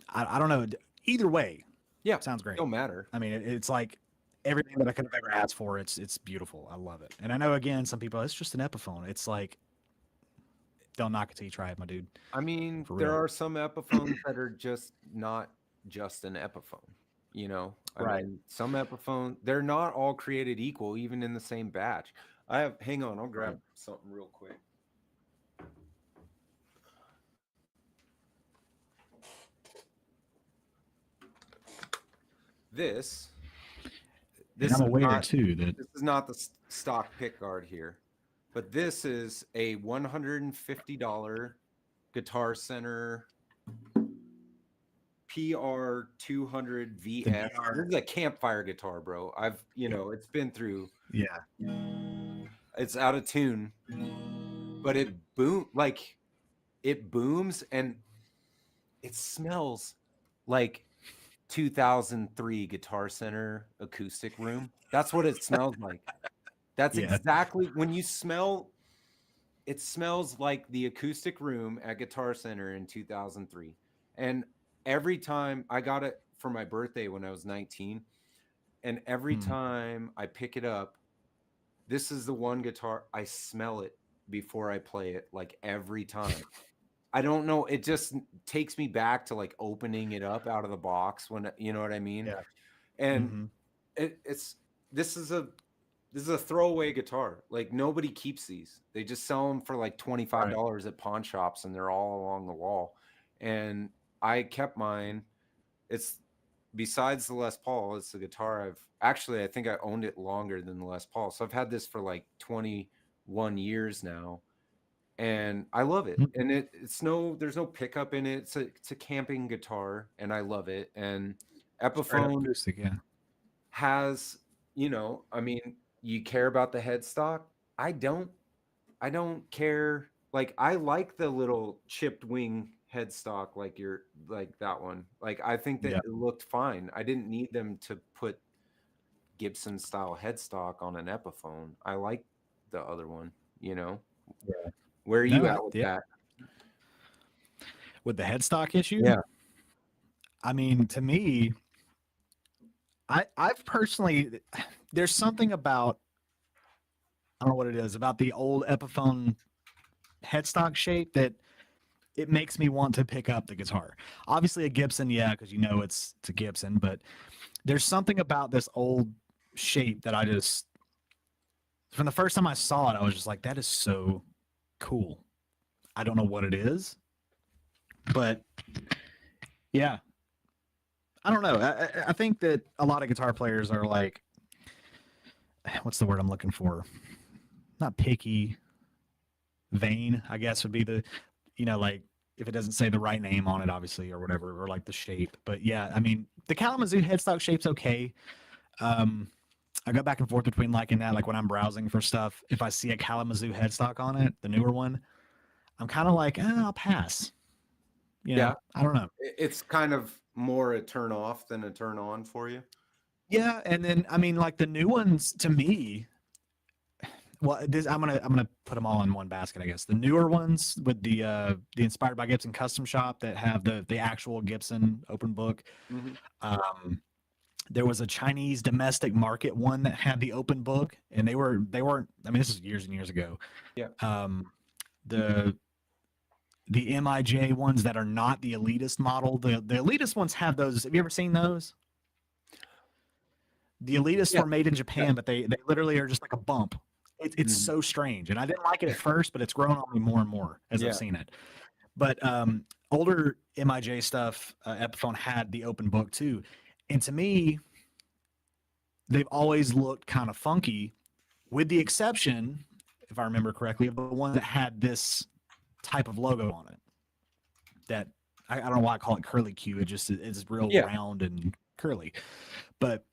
I don't know. Either way, Yeah. sounds great. Don't matter. I mean, it's like everything that I could have ever asked for. It's beautiful. I love it. And I know again, some people it's just an Epiphone. It's like don't knock it till you try it, my dude. I mean, For there real. are some Epiphones that are just not just an Epiphone. I Right. mean, some Epiphone, they're not all created equal, even in the same batch. Hang on, I'll Right. grab something real quick. This And this I'm is aware not too that this is not the stock pick guard here, but this is a $150 Guitar Center PR 200 the VS. DR, This is a campfire guitar, bro. It's been through. yeah, It's out of tune, but it booms and it smells like 2003 Guitar Center acoustic room. That's what it smells like. That's yeah, exactly when you smell. It smells like the acoustic room at Guitar Center in 2003. And every time I got it for my birthday when I was 19, and every time I pick it up, this is the one guitar I smell it before I play it, like every time. I don't know, it just takes me back to like opening it up out of the box when you know what I mean? yeah. And Mm-hmm. it's this is a throwaway guitar. Like nobody keeps these. They just sell them for like $25 at pawn shops, and they're all along the wall. And I kept mine. It's besides the Les Paul, it's the guitar I think I owned it longer than the Les Paul. So I've had this for like 21 years now, and I love it. And there's no pickup in it. It's a camping guitar, and I love it. And Epiphone Acoustic, yeah. has, I mean, you care about the headstock. I don't care. Like I like the little chipped wing headstock, like that one. Like I think that Yeah. it looked fine. I didn't need them to put Gibson style headstock on an Epiphone. I like the other one, Yeah. Where are No, you at with yeah. that? With the headstock issue? Yeah. I mean, to me, I've personally, there's something about, I don't know what it is, about the old Epiphone headstock shape that it makes me want to pick up the guitar. Obviously a Gibson, yeah, because it's a Gibson, but there's something about this old shape that I just, from the first time I saw it, I was just like, that is so cool. I don't know what it is, but yeah, I don't know. I think that a lot of guitar players are like, what's the word I'm looking for? Not picky, vain, I guess would be the, like if it doesn't say the right name on it, obviously, or whatever, or like the shape. But yeah, I mean, the Kalamazoo headstock shape's okay. I go back and forth between liking that, like when I'm browsing for stuff, if I see a Kalamazoo headstock on it, the newer one, I'm kind of like, I'll pass. Yeah. I don't know. It's kind of more a turn off than a turn on for you. Yeah, and then I mean, like the new ones to me. Well, I'm gonna put them all in one basket, I guess. The newer ones with the Inspired by Gibson custom shop that have the actual Gibson open book. Mm-hmm. There was a Chinese domestic market one that had the open book, and they weren't. I mean, this is years and years ago. Yeah. The MIJ ones that are not the elitist model. The elitist ones have those. Have you ever seen those? The elitists were made in Japan, but they literally are just like a bump. It's so strange, and I didn't like it at first, but it's grown on me more and more as I've seen it. But older MIJ stuff, Epiphone had the open book too, and to me, they've always looked kind of funky, with the exception, if I remember correctly, of the one that had this type of logo on it. That I don't know why I call it curly Q. It just is real round and curly, but.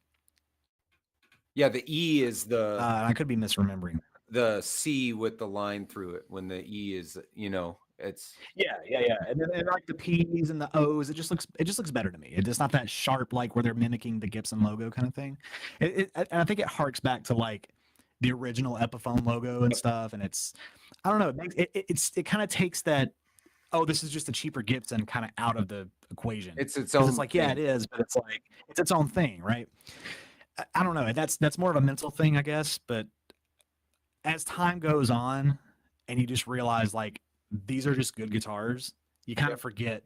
Yeah, the E is the. I could be misremembering. The C with the line through it. When the E is, it's. Yeah, and then like the P's and the O's, it just looks better to me. It's not that sharp like where they're mimicking the Gibson logo kind of thing. And I think it harks back to like the original Epiphone logo and stuff. And it's, I don't know, it kind of takes that. Oh, this is just a cheaper Gibson kind of out of the equation. It's its own. It's like, yeah, it is, but it's like it's its own thing, right? I don't know. That's more of a mental thing, I guess. But as time goes on, and you just realize like these are just good guitars, you kind of forget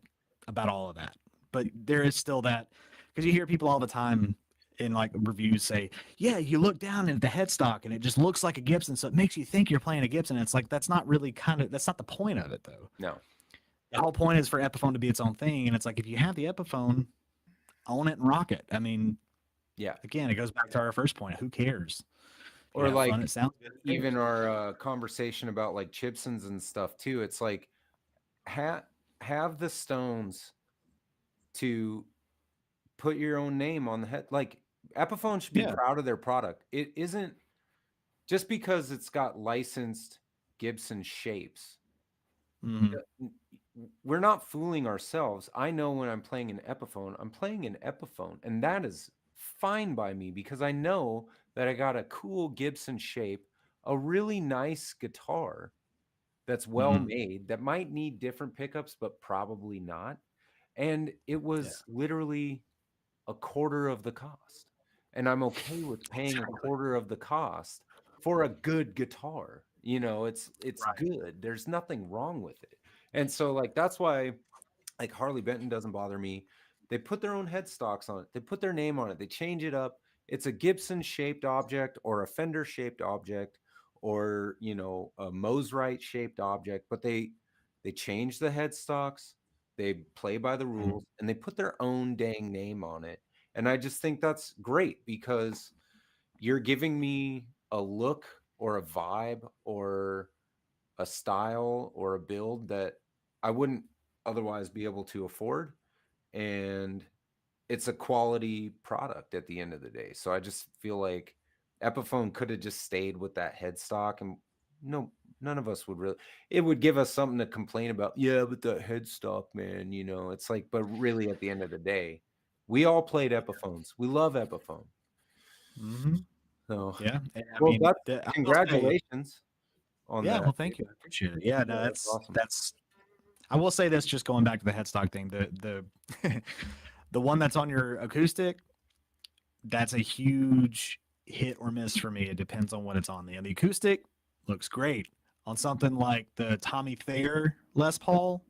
about all of that. But there is still that, because you hear people all the time in like reviews say, yeah, you look down at the headstock and it just looks like a Gibson, so it makes you think you're playing a Gibson. It's like that's not the point of it though. No. The whole point is for Epiphone to be its own thing, and it's like if you have the Epiphone, own it and rock it. I mean, Yeah. Again, it goes back to our first point. Who cares? If you Or have like fun, it sounds good. even our conversation about like Chipsons and stuff too. It's like have the stones to put your own name on the head. Like Epiphone should be Yeah. proud of their product. It isn't just because it's got licensed Gibson shapes. Mhm. We're not fooling ourselves. I know when I'm playing an Epiphone, I'm playing an Epiphone, and that is fine by me because I know that I got a cool Gibson shape, a really nice guitar that's well Mhm. made that might need different pickups, but probably not. And it Yeah. was literally a quarter of the cost. And I'm okay with paying a Exactly. quarter of the cost for a good guitar. You know, it's Right. good. There's nothing wrong with it. And so like that's why like Harley Benton doesn't bother me. They put their own headstocks on it. They put their name on it. They change it up. It's a Gibson shaped object or a Fender shaped object or, you know, a Mosrite shaped object, but they change the headstocks. They play by the Mhm. rules and they put their own dang name on it. And I just think that's great because you're giving me a look or a vibe or a style or a build that I wouldn't otherwise be able to afford. And it's a quality product at the end of the day. So I just feel like Epiphone could have just stayed with that headstock and no, none of us would really, it would give us something to complain about. Yeah, but the headstock, man, you know, it's like, but really at the end of the day, we all played Epiphones. We love Epiphone. Mhm. So, Yeah. And I well, mean, that's I will say, congratulations on yeah. that, Well, dude. thank you. I appreciate it. Yeah. Yeah, No, that's awesome. that's. I will say this, just going back to the headstock thing. The the one that's on your acoustic, that's a huge hit or miss for me. It depends on what it's on. The acoustic looks great on something like the Tommy Thayer Les Paul.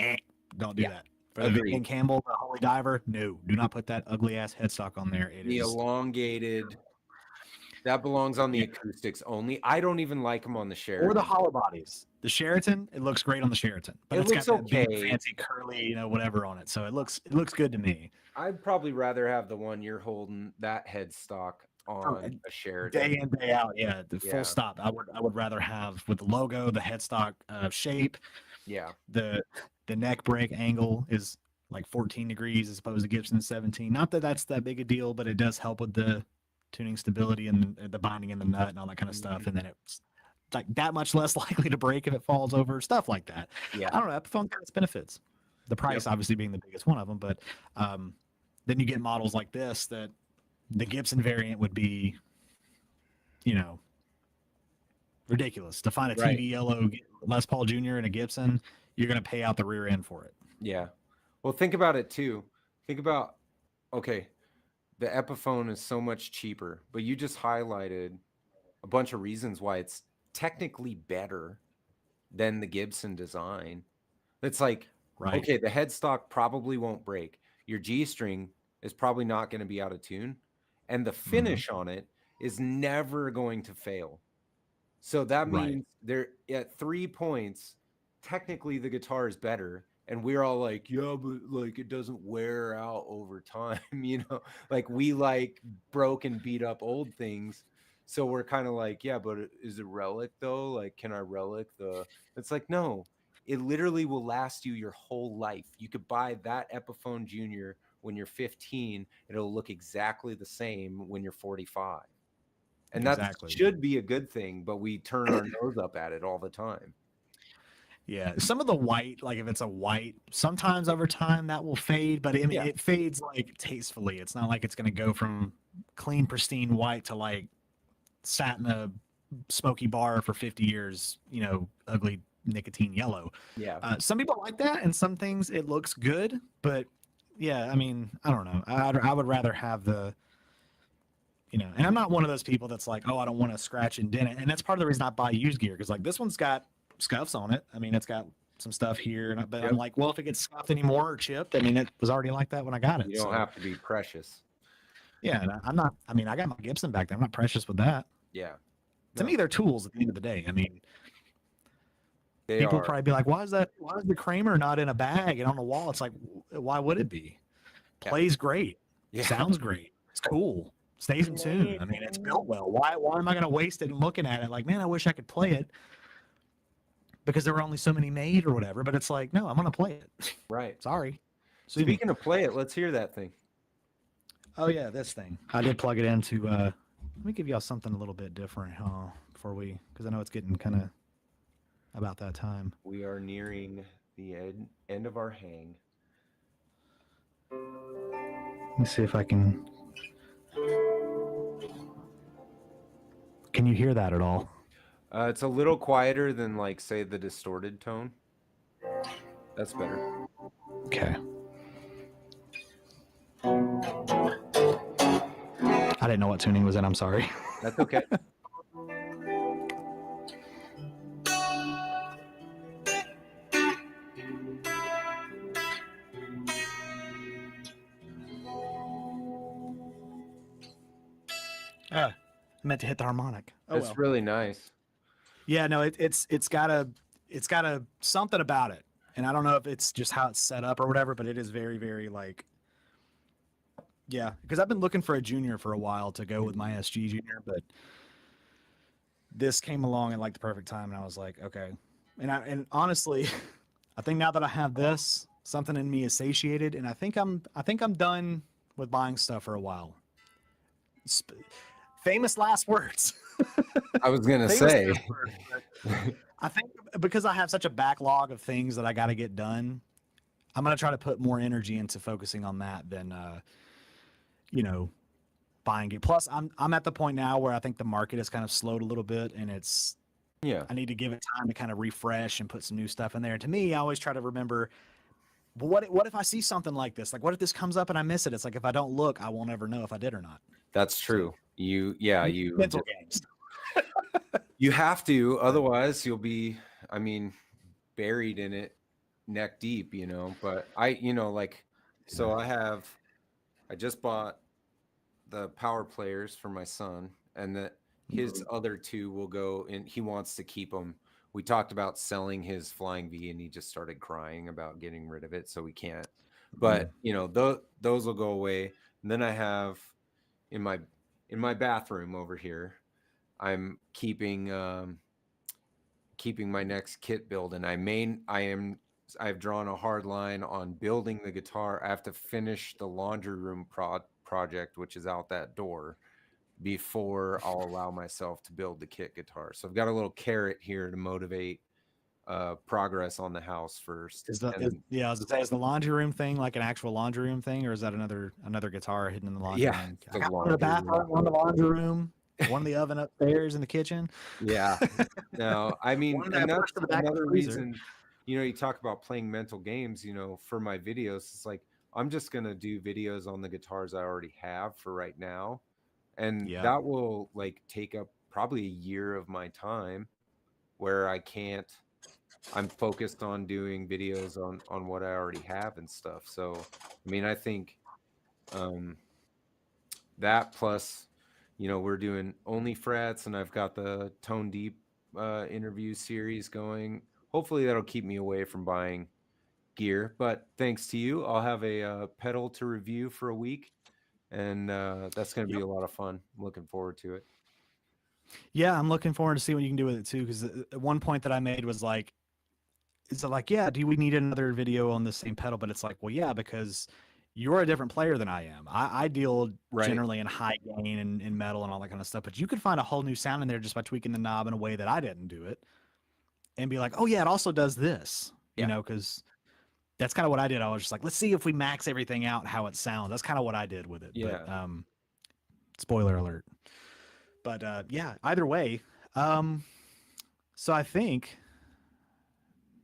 Eh, don't do Yeah, that. For the agreed. Vivian Campbell, the Holy Diver, no, do not put that ugly ass headstock on there. It The is, elongated, that belongs on the yeah. acoustics only. I don't even like them on the Or the Sheraton. hollow bodies. The Sheraton, it looks great on the Sheraton, but It it's looks got that big okay. fancy curly, whatever on it. So it looks good to me. I'd probably rather have the one you're holding, that headstock Oh, on and a Sheraton. day in day out, yeah, the full Yeah, stop. I would rather have with the logo, the headstock shape, yeah, the neck break angle is like 14 degrees as opposed to Gibson's 17. Not that that's that big a deal, but it does help with the tuning stability and the binding in the nut and all that kind of mhm, stuff. And then it's like that much less likely to break if it falls over, stuff like that. yeah, I don't know. Epiphone got its benefits. The yep, price obviously being the biggest one of them, but um, then you get models like this that the Gibson variant would be, you know, ridiculous. To find a right, TV yellow Les Paul Jr. and a Gibson, you're going to pay out the rear end for it. yeah. Well, think about it too. Think about, okay, the Epiphone is so much cheaper, but you just highlighted a bunch of reasons why it's technically better than the Gibson design. It's like, Right. okay, the headstock probably won't break. Your G string is probably not going to be out of tune. And the Mm-hmm. finish on it is never going to fail. So that Right. means they're at 3 points, technically the guitar is better. And we're all like, yeah, but like it doesn't wear out over time, you know, like we like broke and beat up old things. So we're kind of like, yeah, but is it relic though? Like, can I relic the? It's like, no, it literally will last you your whole life. You could buy that Epiphone Junior when you're 15, and it'll look exactly the same when you're 45. And that Exactly. should be a good thing, but we turn our nose up at it all the time. Yeah. Some of the white, like if it's a white, sometimes over time that will fade, but I mean, Yeah. it fades like tastefully. It's not like it's going to go from clean, pristine white to like sat in a smoky bar for 50 years, ugly nicotine yellow. Yeah. Some people like that, and some things it looks good, but yeah, I mean, I don't know. I would rather have and I'm not one of those people that's like, oh, I don't want to scratch and dent it. And that's part of the reason I buy used gear because like this one's got scuffs on it. I mean, it's got some stuff here, but Yep. I'm like, well, if it gets scuffed anymore or chipped, I mean, it was already like that when I got it. You don't So have to be precious. yeah, and I'm not. I mean, I got my Gibson back there. I'm not precious with that. Yeah. To No, me, they're tools at the end of the day. I mean, they people are. probably be like, why is the Kramer not in a bag and on the wall? It's like, why would it be? Yeah. Plays great, Yeah. sounds great. It's cool. Stays in tune. I mean, it's built well. Why am I going to waste it and looking at it like, man, I wish I could play it because there were only so many made or whatever. But it's like, no, I'm going to play it. Right. Sorry. Sue me. Speaking of play it, let's hear that thing. Oh yeah, this thing. I did plug it into. Let me give y'all something a little bit different, before we, because I know it's getting kind of about that time. We are nearing the end of our hang. Let me see if I can. Can you hear that at all? It's a little quieter than, like, say, the distorted tone. That's better. Okay. I didn't know what tuning was in. I'm sorry. That's okay. I meant to hit the harmonic. Oh, It's really nice. Yeah, no, it's got a something about it, and I don't know if it's just how it's set up or whatever, but it is very, very like, yeah. Because I've been looking for a junior for a while to go with my SG junior, but this came along at like the perfect time, and I was like, okay. And honestly, I think now that I have this, something in me is satiated, and I think I'm done with buying stuff for a while. Famous last words. I was gonna say. I think because I have such a backlog of things that I got to get done, I'm gonna try to put more energy into focusing on that than, buying it. Plus, I'm at the point now where I think the market has kind of slowed a little bit, and I need to give it time to kind of refresh and put some new stuff in there. And to me, I always try to remember, but what if I see something like this? Like, what if this comes up and I miss it? It's like, if I don't look, I won't ever know if I did or not. That's true. You mental games. You have to, otherwise you'll be, buried in it neck deep, but I just bought the power players for my son, and that his other two will go, and he wants to keep them. We talked about selling his Flying V, and he just started crying about getting rid of it, so we can't. But those will go away. And then I have in my bathroom over here, I'm keeping my next kit build, and I've drawn a hard line on building the guitar. I have to finish the laundry room project, which is out that door, before I'll allow myself to build the kit guitar. So I've got a little carrot here to motivate progress on the house first. Is the laundry room thing like an actual laundry room thing, or is that another guitar hidden in the laundry room? I got one in the bathroom, one in the laundry room, one in the oven upstairs in the kitchen. Yeah. No, and that's another reason, you talk about playing mental games, for my videos. It's like, I'm just going to do videos on the guitars I already have for right now. And that will take up probably a year of my time where I'm focused on doing videos on what I already have and stuff. So, I think that plus, we're doing OnlyFrets, and I've got the Tone Deep interview series going. Hopefully that'll keep me away from buying gear, but thanks to you, I'll have a pedal to review for a week, and that's going to be a lot of fun. I'm looking forward to it. Yeah, I'm looking forward to see what you can do with it too, because one point that I made was like, do we need another video on the same pedal? But it's like, well, yeah, because you're a different player than I am. I deal generally in high gain and in metal and all that kind of stuff, but you could find a whole new sound in there just by tweaking the knob in a way that I didn't do it, and be like, oh yeah, it also does this, because that's kind of what I did. I was just like, let's see if we max everything out how it sounds. That's kind of what I did with it. Yeah. But, spoiler alert. But either way. So I think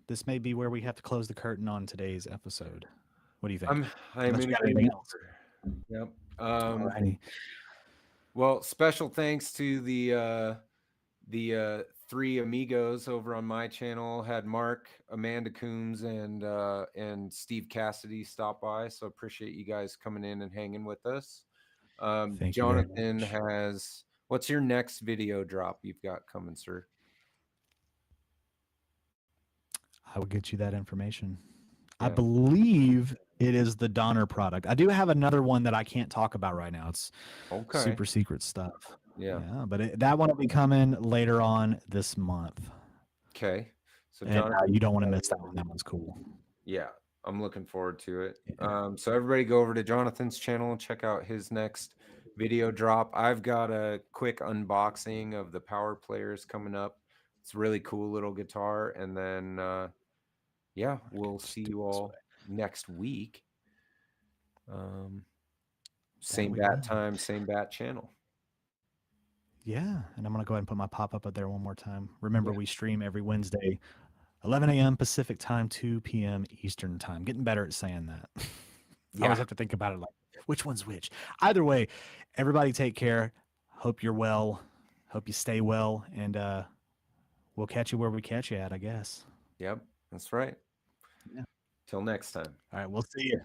this may be where we have to close the curtain on today's episode. What do you think? I'm in anything else? Yep. Well, special thanks to the three amigos over on my channel. Had Mark, Amanda Coombs, and Steve Cassidy stop by. So appreciate you guys coming in and hanging with us. Jonathan has, what's your next video drop you've got coming, sir? I will get you that information. Yeah. I believe It is the Donner product. I do have another one that I can't talk about right now. It's Okay. super secret stuff. Yeah. Yeah, but that one will be coming later on this month. Okay. So And Jonathan, you don't want to miss that one. That one's cool. yeah, I'm looking forward to it. Yeah. So everybody go over to Jonathan's channel and check out his next video drop. I've got a quick unboxing of the Power Players coming up. It's a really cool little guitar. And then, yeah, we'll Just see do it you this all way. next week. That Same we bat will. time, same bat channel. Yeah, and I'm gonna go ahead and put my pop up there one more time. Remember, Yeah. we stream every Wednesday, 11 a.m. Pacific time, 2 p.m. Eastern time. Getting better at saying that. I always Yeah. have to think about it like, which one's which. Either way, everybody take care. Hope you're well. Hope you stay well, and we'll catch you where we catch you at, I guess. Yep. That's right. Yeah. Till next time. All right, we'll see you.